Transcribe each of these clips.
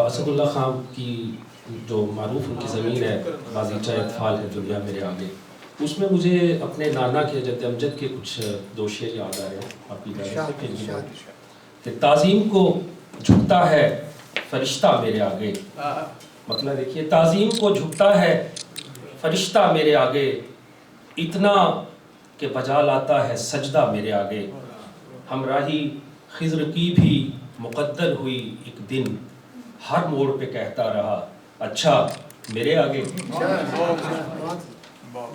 اسد اللہ خان کی جو معروف ان کی زمین ہے بازیچہ اطفال ہے دنیا میرے آگے، اس میں مجھے اپنے نانا کے جد امجد کے کچھ دو شعر یاد آ رہے ہیں آپ کی اجازت سے کہ تعظیم کو جھکتا ہے فرشتہ میرے آگے. مطلب دیکھیے، تعظیم کو جھکتا ہے فرشتہ میرے آگے، اتنا کہ بجا لاتا ہے سجدہ میرے آگے. ہمراہی خضر کی بھی مقدر ہوئی ایک دن، ہر موڑ پہ کہتا رہا اچھا میرے آگے.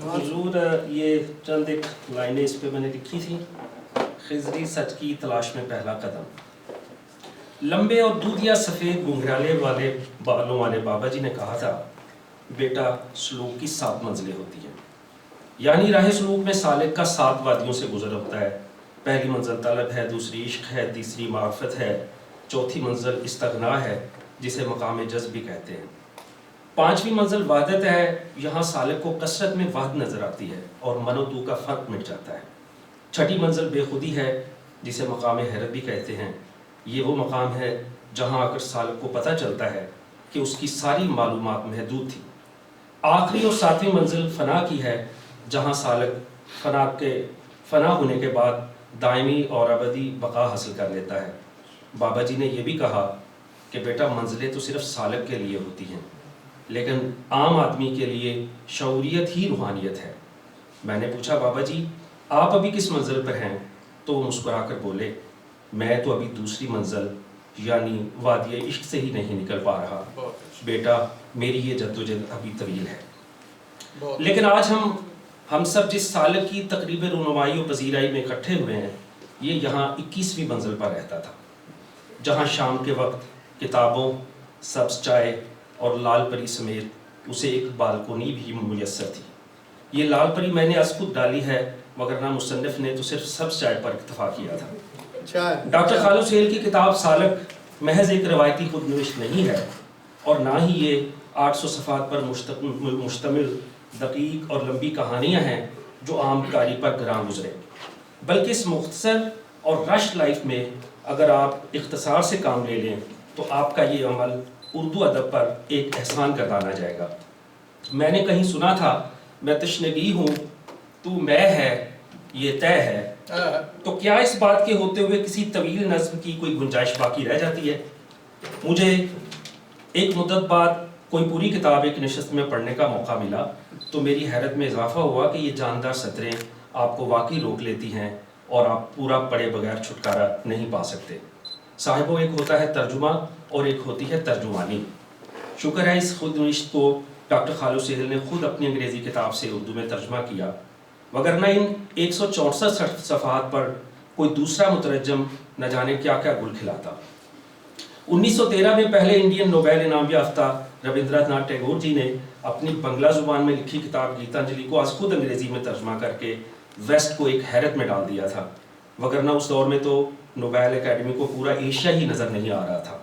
حضور یہ چند ایک لائنیں اس پہ میں نے لکھی تھی. خضری سچ کی تلاش میں پہلا قدم. لمبے اور دودھیا سفید گھنگھرالے والے بالوں والے بابا جی نے کہا تھا بیٹا سلوک کی 7 منزلیں ہوتی ہیں، یعنی راہ سلوک میں سالک کا 7 وادیوں سے گزر ہوتا ہے. پہلی منزل طلب ہے، دوسری عشق ہے، تیسری معرفت ہے، چوتھی منزل استغنا ہے جسے مقام جذب بھی کہتے ہیں، 5ویں منزل وحدت ہے. یہاں سالک کو کثرت میں وحد نظر آتی ہے اور من و تو کا فرق مٹ جاتا ہے. 6ٹھی منزل بے خودی ہے جسے مقام حیرت بھی کہتے ہیں. یہ وہ مقام ہے جہاں آ کر سالک کو پتہ چلتا ہے کہ اس کی ساری معلومات محدود تھی. آخری اور 7ویں منزل فنا کی ہے جہاں سالک فنا ہونے کے بعد دائمی اور ابدی بقا حاصل کر لیتا ہے. بابا جی نے یہ بھی کہا کہ بیٹا منزلیں تو صرف سالک کے لیے ہوتی ہیں، لیکن عام آدمی کے لیے شعوریت ہی روحانیت ہے. میں نے پوچھا بابا جی آپ ابھی کس منزل پر ہیں؟ تو وہ مسکرا کر بولے میں تو ابھی دوسری منزل یعنی وادی عشق سے ہی نہیں نکل پا رہا بیٹا، میری یہ جدوجہد ابھی طویل ہے. لیکن آج ہم سب جس سالک کی تقریب رونمائی و پذیرائی میں اکٹھے ہوئے ہیں، یہ یہاں 21ویں منزل پر رہتا تھا، جہاں شام کے وقت کتابوں، سبز چائے اور لال پری سمیت اسے ایک بالکونی بھی میسر تھی. یہ لال پری میں نے از خود ڈالی ہے، وگرنہ مصنف نے تو صرف سبز چائے پر اکتفا کیا تھا. ڈاکٹر خالد سہیل کی کتاب سالک محض ایک روایتی خود نوشت نہیں ہے، اور نہ ہی یہ 800 صفحات پر مشتمل دقیق اور لمبی کہانیاں ہیں جو عام قاری پر گراں گزرے، بلکہ اس مختصر اور رش لائف میں اگر آپ اختصار سے کام لے لیں تو آپ کا یہ عمل اردو ادب پر ایک احسان گردانا جائے گا. میں نے کہیں سنا تھا میں تشنگی ہوں تو میں ہے یہ طے ہے، تو کیا اس بات کے ہوتے ہوئے کسی طویل نظم کی کوئی گنجائش باقی رہ جاتی ہے؟ مجھے ایک مدت بعد کوئی پوری کتاب ایک نشست میں پڑھنے کا موقع ملا تو میری حیرت میں اضافہ ہوا کہ یہ جاندار سطریں آپ کو واقعی روک لیتی ہیں اور آپ پورا پڑھے بغیر چھٹکارا نہیں پا سکتے. صاحبوں، ایک ہوتا ہے ترجمہ اور ایک ہوتی ہے ترجمانی. شکر ہے اس خود نوشت کو ڈاکٹر خالد سہیل نے خود اپنی انگریزی کتاب سے اردو میں ترجمہ کیا، وگرنہ ان 164 صفحات پر کوئی دوسرا مترجم نہ جانے کیا کیا گل کھلاتا. 1913 میں پہلے انڈین نوبیل انعام یافتہ ربندرہ ناتھ ٹیگور جی نے اپنی بنگلہ زبان میں لکھی کتاب گیتانجلی کو از خود انگریزی میں ترجمہ کر کے ویسٹ کو ایک حیرت میں ڈال دیا تھا، وگرنہ اس دور میں تو نوبیل اکیڈمی کو پورا ایشیا ہی نظر نہیں آ رہا تھا.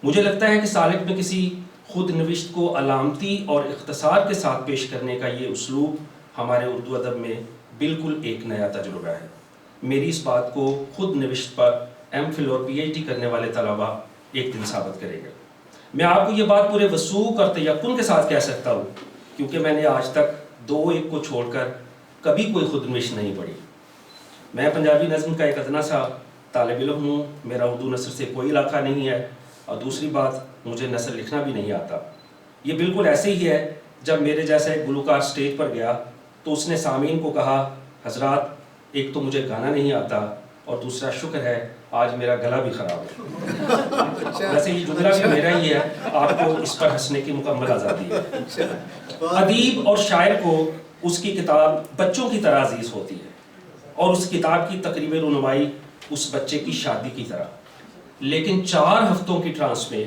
مجھے لگتا ہے کہ سالک میں کسی خود نوشت کو علامتی اور اختصار کے ساتھ پیش کرنے کا یہ اسلوب ہمارے اردو ادب میں بالکل ایک نیا تجربہ ہے. میری اس بات کو خود نوشت پر ایم فل اور پی ایچ ڈی کرنے والے طلباء ایک دن ثابت کریں گے. میں آپ کو یہ بات پورے وثوق اور تیقن کے ساتھ کہہ سکتا ہوں کیونکہ میں نے آج تک 2-1 کو چھوڑ کر کبھی کوئی خود نوشت نہیں پڑھی. میں پنجابی نظم کا ایک ادنا سا طالب علم ہوں، میرا اردو نثر سے کوئی علاقہ نہیں ہے، اور دوسری بات مجھے نثر لکھنا بھی نہیں آتا. یہ بالکل ایسے ہی ہے جب میرے جیسا ایک گلوکار سٹیج پر گیا تو اس نے سامعین کو کہا حضرات ایک تو مجھے گانا نہیں آتا اور دوسرا شکر ہے آج میرا گلا بھی خراب ہے. ویسے یہ جملہ بھی میرا ہی ہے، آپ کو اس پر ہنسنے کی مکمل آزادی ہے. ادیب اور شاعر کو اس کی کتاب بچوں کی طرح عزیز ہوتی ہے اور اس کتاب کی تقریب رونمائی اس بچے کی شادی کی طرح. لیکن 4 ہفتوں کی ٹرانس میں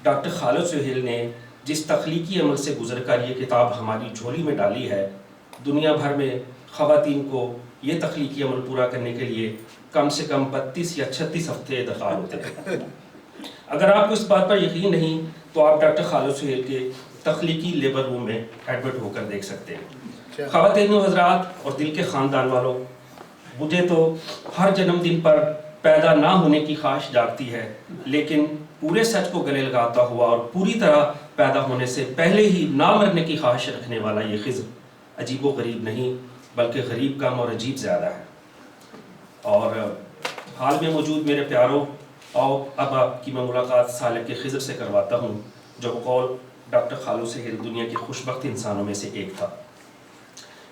ڈاکٹر خالد سہیل نے جس تخلیقی عمل سے گزر کر یہ کتاب ہماری جھولی میں ڈالی ہے، دنیا بھر میں خواتین کو یہ تخلیقی عمل پورا کرنے کے لیے کم سے کم 32 یا 36 ہفتے درکار ہوتے ہیں. اگر آپ کو اس بات پر یقین نہیں تو آپ ڈاکٹر خالد سہیل کے تخلیقی لیبر روم میں ایڈمٹ ہو کر دیکھ سکتے ہیں. خواتین و حضرات اور دل کے خاندان والوں، مجھے تو ہر جنم دن پر پیدا نہ ہونے کی خواہش جاگتی ہے، لیکن پورے سچ کو گلے لگاتا ہوا اور پوری طرح پیدا ہونے سے پہلے ہی نہ مرنے کی خواہش رکھنے والا یہ خضر عجیب و غریب نہیں بلکہ غریب کم اور عجیب زیادہ ہے۔ اور حال میں موجود میرے پیاروں، اب آپ کی میں ملاقات سالک کے خضر سے کرواتا ہوں، جو بقول ڈاکٹر خالو سہیل دنیا کے خوشبخت انسانوں میں سے ایک تھا۔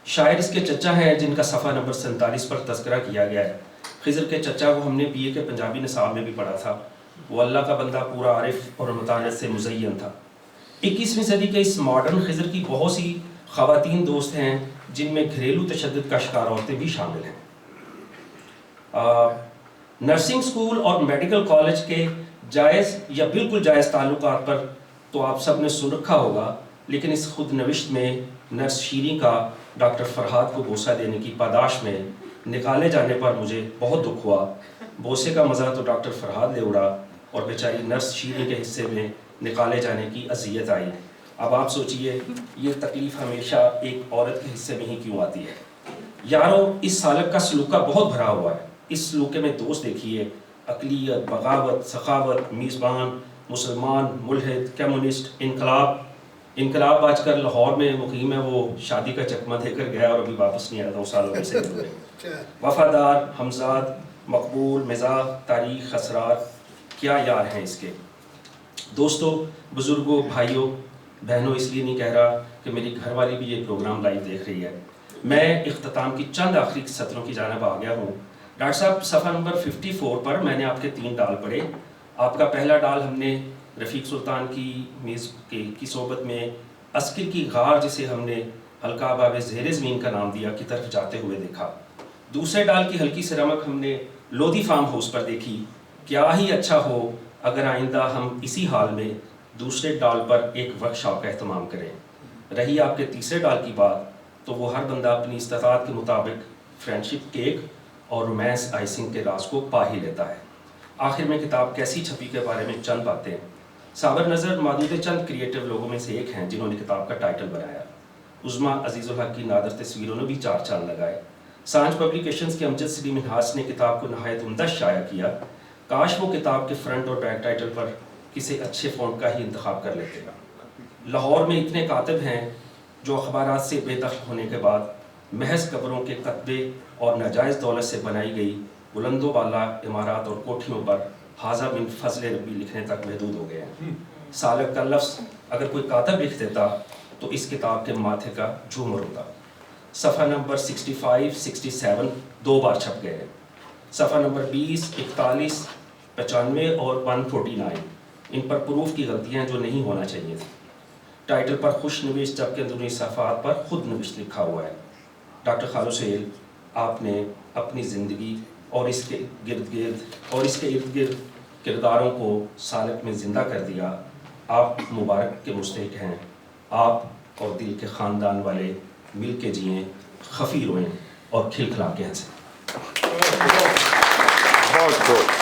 شاعر اس کے چچا ہیں جن کا صفحہ نمبر 47 پر تذکرہ کیا گیا ہے۔ خضر کے چچا کو ہم نے BA کے پنجابی نصاب میں بھی پڑھا تھا۔ وہ اللہ کا بندہ، پورا عارف اور متانت سے مزین تھا۔ 21ویں صدی کے اس ماڈرن خضر کی بہت سی خواتین دوست ہیں جن میں گھریلو تشدد کا شکار عورتیں بھی شامل ہیں۔ نرسنگ اسکول اور میڈیکل کالج کے جائز یا بالکل جائز تعلقات پر تو آپ سب نے سن رکھا ہوگا، لیکن اس خود نوشت میں نرس شیریں کا ڈاکٹر فرحاد کو بوسہ دینے کی پاداش میں نکالے جانے پر مجھے بہت دکھ ہوا۔ بوسے کا مزہ تو ڈاکٹر فرحاد لے اڑا اور بیچاری نرس شیریں کے حصے میں نکالے جانے کی اذیت آئی۔ اب آپ سوچئے یہ تکلیف ہمیشہ ایک عورت کے حصے میں ہی کیوں آتی ہے؟ یارو، اس سالک کا سلوکہ بہت بھرا ہوا ہے۔ اس سلوکے میں دوست دیکھیے، اقلیت، بغاوت، سخاوت، میزبان، مسلمان، ملحد، کمیونسٹ، انقلاب آج کل لاہور میں مقیم ہے، وہ شادی کا چکمہ دے کر گیا اور ابھی واپس نہیں آیا، 2 سالوں میں سے وفادار، ہمزاد، مقبول، مزاح، تاریخ، اسرار، کیا یار ہیں اس کے۔ دوستوں، بزرگوں، بھائیوں، بہنوں، اس لیے نہیں کہہ رہا کہ میری گھر والی بھی یہ پروگرام لائیو دیکھ رہی ہے۔ میں اختتام کی چند آخری سطروں کی جانب آ گیا ہوں۔ ڈاکٹر صاحب، صفحہ نمبر 54 پر میں نے آپ کے 3 ڈال پڑھے۔ آپ کا پہلا ڈال ہم نے رفیق سلطان کی میز کی صحبت میں عسکر کی غار، جسے ہم نے حلقہ باب زیر زمین کا نام دیا، کی طرف جاتے ہوئے دیکھا۔ دوسرے ڈال کی ہلکی سی رمق ہم نے لودھی فارم ہاؤس پر دیکھی۔ کیا ہی اچھا ہو اگر آئندہ ہم اسی حال میں دوسرے ڈال پر ایک ورکشاپ کا اہتمام کریں۔ رہی آپ کے تیسرے ڈال کی بات، تو وہ ہر بندہ اپنی استطاعت کے مطابق فرینڈشپ کیک اور رومانس آئسنگ کے راز کو پا ہی لیتا ہے۔ آخر میں کتاب کیسی چھپی کے بارے میں چند باتیں۔ صابر نظر معدود چند کریٹو لوگوں میں سے ایک ہیں جنہوں نے کتاب کا ٹائٹل بنایا۔ عظمیٰ عزیز الحق کی نادر تصویروں نے بھی 4 چاند لگائے۔ سانچ پبلیکیشنز کے امجد سلیم منہاس نے کتاب کو نہایت عمدہ شائع کیا۔ کاش وہ کتاب کے فرنٹ اور بیک ٹائٹل پر کسی اچھے فونٹ کا ہی انتخاب کر لیتے گا۔ لاہور میں اتنے کاتب ہیں جو اخبارات سے بے دخل ہونے کے بعد محض قبروں کے کتبے اور ناجائز دولت سے بنائی گئی بلند و بالا عمارات اور کوٹھیوں پر حاذا من فضل ربی لکھنے تک محدود ہو گئے ہیں۔ سالک کا لفظ اگر کوئی کاتب لکھ دیتا تو اس کتاب کے ماتھے کا جھومر ہوتا۔ صفحہ نمبر 65، 67 2 بار چھپ گئے ہیں۔ صفحہ نمبر 20، 41، 95 اور 149 ان پر پروف کی غلطیاں جو نہیں ہونا چاہیے تھی۔ ٹائٹل پر خوش نویس، جبکہ اندرونی صفحات پر خود نویس لکھا ہوا ہے۔ ڈاکٹر خالو سہیل، آپ نے اپنی زندگی اور اس کے ارد گرد کرداروں کو سالک میں زندہ کر دیا۔ آپ مبارک کے مستحق ہیں۔ آپ اور دل کے خاندان والے مل کے جئیں، خفی روئیں اور کھلکھلا کے ہنسیں۔